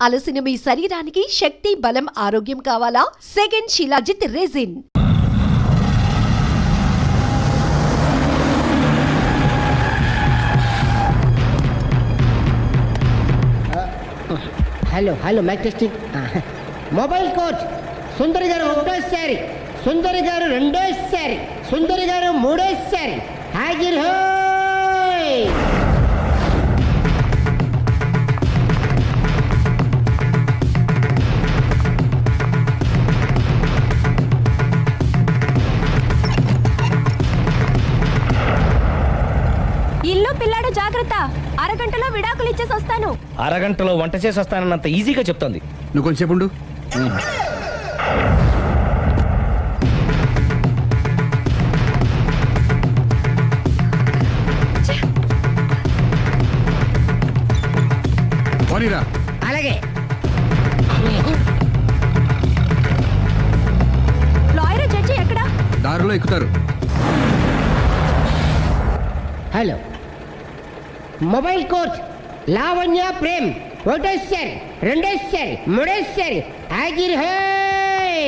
అలసిన మీ శరీరానికి శక్తి, బలం, ఆరోగ్యం కావాలా? Second shilajit resin. Hello hello mike testing. Mobile coach Sundari గారు ఒకటోసారి, సుందరి గారు రెండోసారి, సుందరి గారు మూడోసారి. హాజర్ హోయ్. ఇల్లు పిల్లాడు జాగ్రత్త. అరగంటలో విడాకులు ఇచ్చేసి వస్తాను. అరగంటలో వంట చేసి వస్తానన్నంత ఈజీగా చెప్తోంది. నువ్వు కొంచెంసేపు ఉండు. పోనీరా. అలాగే. లాయర్ జడ్జి ఎక్కడా? దారిలో ఎక్కుతారు. Hello mobile coach Lavanya Prem ఒకటోసారి, రెండోసారి, మూడోసారి. హాజర్ హోయ్.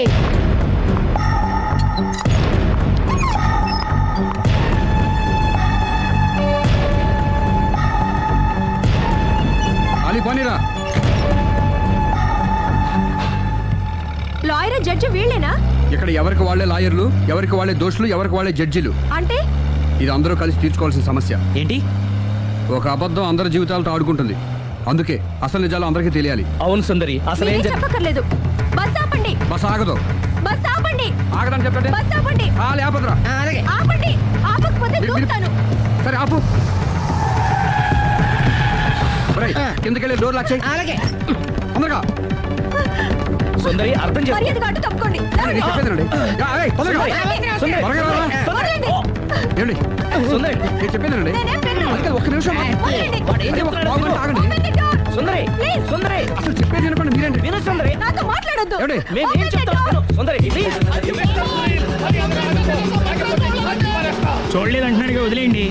అలీ పోనీరా. లాయర్ జడ్జి వీళ్ళేనా? ఇక్కడ ఎవరికి వాళ్ళే లాయర్లు, ఎవరికి వాళ్ళే దోషులు, ఎవరికి వాళ్ళే జడ్జిలు. అంటే ఇది అందరూ కలిసి తీర్చుకోవాల్సిన సమస్య. ఏంటి? ఒక అబద్ధం అందరి జీవితాలతో ఆడుకుంటుంది. అందుకే అసలు నిజాలు అందరికీ తెలియాలి. అవును సుందరి, అసలు ఏం చెప్పక్కర్లేదు. బస్ ఆపండి. బస్ ఆగదు. బస్ ఆపండి. ఆగదని చెప్పండి. బస్ ఆపండి. లేపదురా. అలాగే. ఆపండి. ఆపకపోతే దూకుతాను. సరే ఆపు. కిందకెళ్ళి డోర్ లాక్ చేయి. అలాగే. అందరుగా సుందరి అర్థం చేసుకో. మర్యాదగా అడ్డు తప్పుకోండి. నేను చెప్పేదేనండి. తొందరగా రా. త్వరగా రా. ఏమండి? సుందరి నేను చెప్పేదేనండి. నేనేం వినను. అందుకే ఒక్క నిమిషం వదలండి. అంటే ఒక పావు గంట ఆగండి. Open the door. Sundari Please. సుందరి అసలు చెప్పేది వినకుండా మీరేంటి? విను సుందరి. నాతో మాట్లాడొద్దు. ఏమండి? మేము ఏం చెప్తాం విను. సుందరి ప్లీజ్. చూడలేదు అంటున్నాడుగా, వదిలేయండి.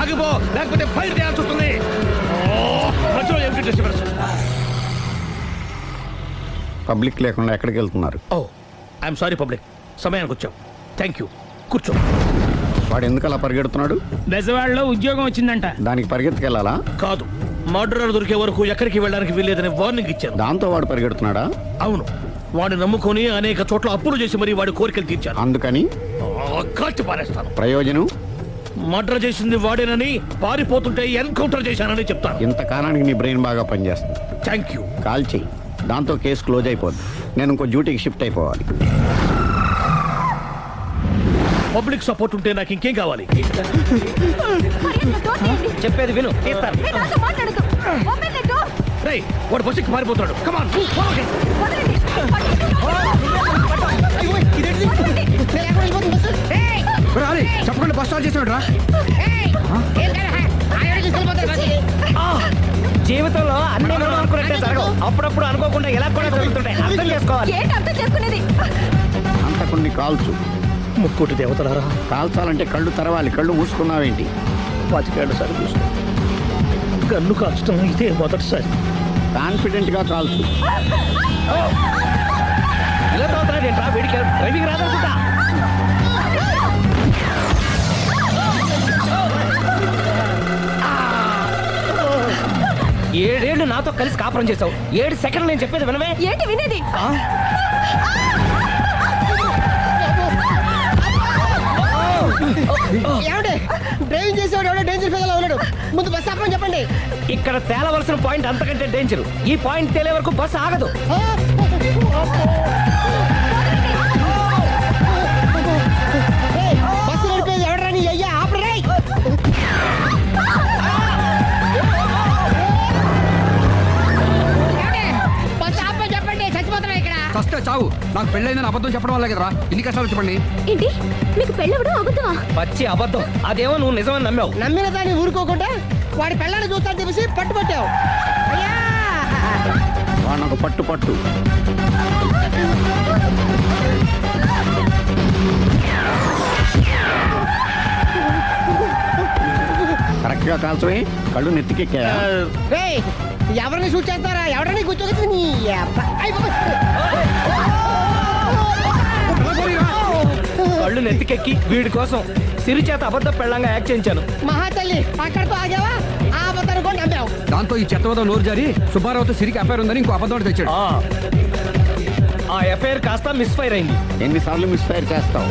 ఆగిపో, లేకపోతే ఫైర్ చేయాల్సి వస్తుంది. పబ్లిక్ లేకుండా ఎక్కడికి వెళ్తున్నారు? ఓ ఐఎమ్ సారీ పబ్లిక్, సమయానికి వచ్చాం. Thank you. కూర్చో. వాడు ఎందుకు అలా పరిగెడుతున్నాడు? బెజవాడలో ఉద్యోగం వచ్చిందంట. దానికి పరిగెత్తుకెళ్ళాలా? కాదు, మర్డరర్ దొరికే వరకు ఎక్కడికి వెళ్ళడానికి వీల్లేదని వార్నింగ్ ఇచ్చాను. దాంతో వాడు పరిగెడుతున్నాడా? అవును, వాడిని నమ్ముకొని అనేక చోట్ల అప్పులు చేసి మరి వాడి కోరికలు తీర్చాను. అందుకని కాల్చి పారేస్తాను. ప్రయోజనం? మర్డర్ చేసింది వాడేనని, పారిపోతుంటే ఎన్కౌంటర్ చేశానని చెప్తాను. ఇంతకాలానికి నీ బ్రెయిన్ బాగా పనిచేస్తుంది. Thank you. కాల్ చెయ్యి, దాంతో కేసు క్లోజ్ అయిపోద్ది. నేను ఇంకో డ్యూటీకి షిఫ్ట్ అయిపోవాలి. పబ్లిక్ సపోర్ట్ ఉంటే నాకు ఇంకేం కావాలి? మర్యాదగా door తీయండి. చెప్పేది విను. తీస్తాను. మీరు నాతో మాట్లాడొద్దు. Open the door. రేయ్, వాడు బస్సుకి మారిపోతాడు. కమాన్. వదలండి. రాలే చెప్పకుండా బస్ స్టార్ట్ చేసాడు రా. జీవితంలో అన్ని మనం అనుకున్నట్టే జరగవు. అప్పుడప్పుడు అనుకోకుండా ఎలా కూడా జరుగుతుంటాయి. అర్థం చేసుకోవాలి. ఏంటి అర్థం చేసుకునేది? అంతకుని కాల్చు. ముక్కోటి దేవతలారా, కాల్చాలంటే కళ్ళు తెరవాలి. కళ్ళు మూసుకున్నావేంటి? 25 సార్లు చూసుకో. గన్ను కాల్చడం ఇదే మొదటిసారి. కాన్ఫిడెంట్ గా కాల్చు. ఇలా తోతున్నాడేంట్రా? వీడికి డ్రైవింగ్ రాదనుకుంటా. ఏడేళ్ళు నాతో కలిసి కాపురం చేసావు. 7 సెకండ్లు నేను చెప్పేది వినవే. ఏంటి వినేది? ఏమండి? డ్రైవింగ్ చేసేవాడు ఎవడో డేంజర్ ఫీల్ ఉన్నాడు. ముందు బస్ ఆపమని చెప్పండి. ఇక్కడ తేలవలసిన పాయింట్ అంతకంటే డేంజర్. ఈ పాయింట్ తేలే వరకు బస్సు ఆగదు. బస్సు నడిపేది ఎవడరాని అయ్యా ఆపరే. బస్ ఆపమని చెప్పండి. చచ్చిపోతున్నా ఇక్కడ. ఫస్ట్ చావు. నాకు పెళ్ళైందని అబద్ధం చెప్పడం వల్ల కదరా ఇన్ని కష్టాలు చెప్పండి. ఏంటి మీకు పెళ్ళవడం అబద్ధమా? పచ్చి అబద్ధం. అదేమో నువ్వు నిజమని నమ్మావు. నమ్మిన దాన్ని ఊరుకోకుండా వాడి పెళ్ళాన్ని చూస్తాను తెలిసి పట్టుబట్టావు. అయ్యా వాడిని ఒక పట్టు పట్టు. కరెక్ట్ గా కాల్చవే. కళ్ళు నెత్తికెక్కా. రేయ్ ఎవరిని షూట్ చేస్తారా? ఎవరిని కూర్చోగచ్చు నీ అబ్బా. అయ్ బాబోయ్. కళ్ళు నెత్తికెక్కి వీడి కోసం సిరి చేత అబద్ధ పెళ్ళంగా యాక్ట్ చేయించాను. మహాతల్లి అక్కడితో ఆగావా? ఆ అబద్ధాన్ని కూడా నమ్మావు. దాంతో ఈ చెత్తవదో నోరు జారి సుబ్బారావుతో సిరికి అఫైర్ ఉందని ఇంకో అబద్ధం తెచ్చాడు. ఆ ఎఫ్ఐఆర్ కాస్త మిస్ఫైర్ అయింది. ఎన్నిసార్లు మిస్ఫైర్ చేస్తావు?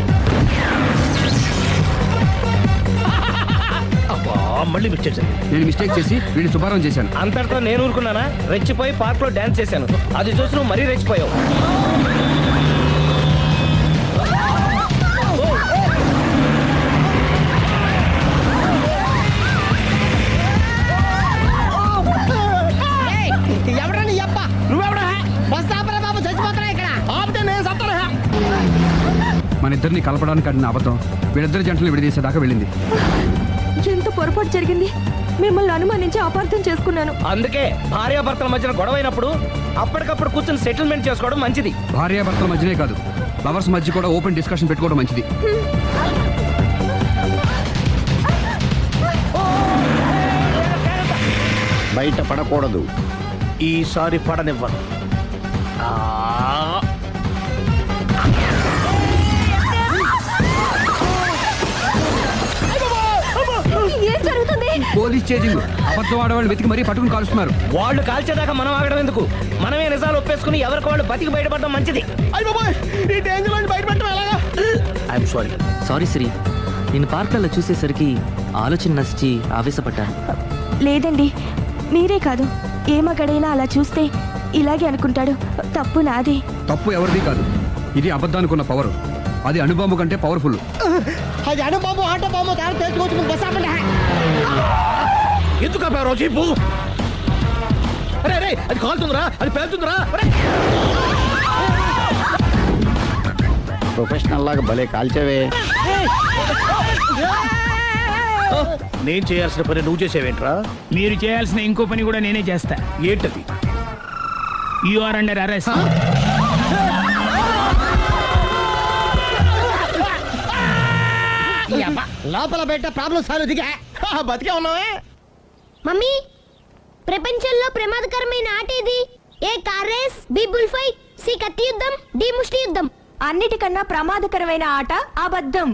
మళ్ళీ మిస్ చేశాను. నేను మిస్టేక్ చేసి వీడిని సుబ్బారావు చేశాను. అంతటితో నేను ఊరుకున్నానా? రెచ్చిపోయి పార్క్ లో డాన్స్ చేశాను. అది చూసి నువ్వు మరీ రెచ్చిపోయావు. ఏయ్, ఎవరని అప్ప? నువ్వెవడా? బస్ ఆపరా బాబు, చచ్చిపోతారా ఇక్కడ? ఆపితే నేను సత్తరా? మన ఇద్దరిని కలపడానికి ఆడిన అబద్ధం వీళ్ళిద్దరి జంటలు విడదీసేదాకా వెళ్ళింది. ఎంత పొరపాటు జరిగింది. మిమ్మల్ని అనుమానించి అపార్థం చేసుకున్నాను. అందుకే భార్యాభర్తల మధ్యన గొడవ అయినప్పుడు అప్పటికప్పుడు కూర్చొని సెటిల్మెంట్ చేసుకోవడం మంచిది. భార్యాభర్తల మధ్యనే కాదు, లవర్స్ మధ్య కూడా ఓపెన్ డిస్కషన్ పెట్టుకోవడం మంచిది. బయట పడకూడదు. ఈసారి పడనివ్వను. ఏం జరుగుతుంది? Police chasing. అబద్ధం ఆడవాళ్ళు వెతికి మరీ పట్టుకుని కాలుస్తున్నారు. వాళ్ళు కాల్చేదాకా మనం ఆగడం ఎందుకు? మనమే నిజాలు ఒప్పేసుకుని ఎవరికి వాళ్ళు బతికి బయటపడడం మంచిది. I'm sorry. సారీ శ్రీ, నేను పార్కులలో చూసేసరికి ఆలోచన నచ్చి ఆవేశపడ్డాను. లేదండి, మీరే కాదు, ఏ మగాడైనా అలా చూస్తే ఇలాగే అనుకుంటాడు. తప్పు నాది. తప్పు ఎవరిది కాదు. ఇది అబద్ధానికున్న పవర్. అది అణుబాంబు కంటే పవర్ఫుల్. అది అను బాబు, ఆటో బాబు, తాను తెలుసుకోవచ్చు. బస్ ఆపండి. ఎందుకు ఆపారో చెప్పు. అరే అరే, అది కాలుతుందిరా, అది పేలుతుందిరా. ప్రొఫెషనల్ లాగా భలే కాల్చేవే. నేను చేయాల్సిన పని నువ్వు చేసేవేంట్రా? మీరు చేయాల్సిన ఇంకో పని కూడా నేనే చేస్తా. ఏంటది? You are under arrest. లోపల బయట ప్రాబ్లం సాల్వ్ దిగా బతికే ఉన్నావే. మమ్మీ, ప్రపంచంలో ప్రమాదకరమైన ఆట ఇది. A car race, B bull fight, C కత్తి యుద్ధం, డి ముష్టి యుద్ధం. అన్నిటికన్నా ప్రమాదకరమైన ఆట అబద్ధం.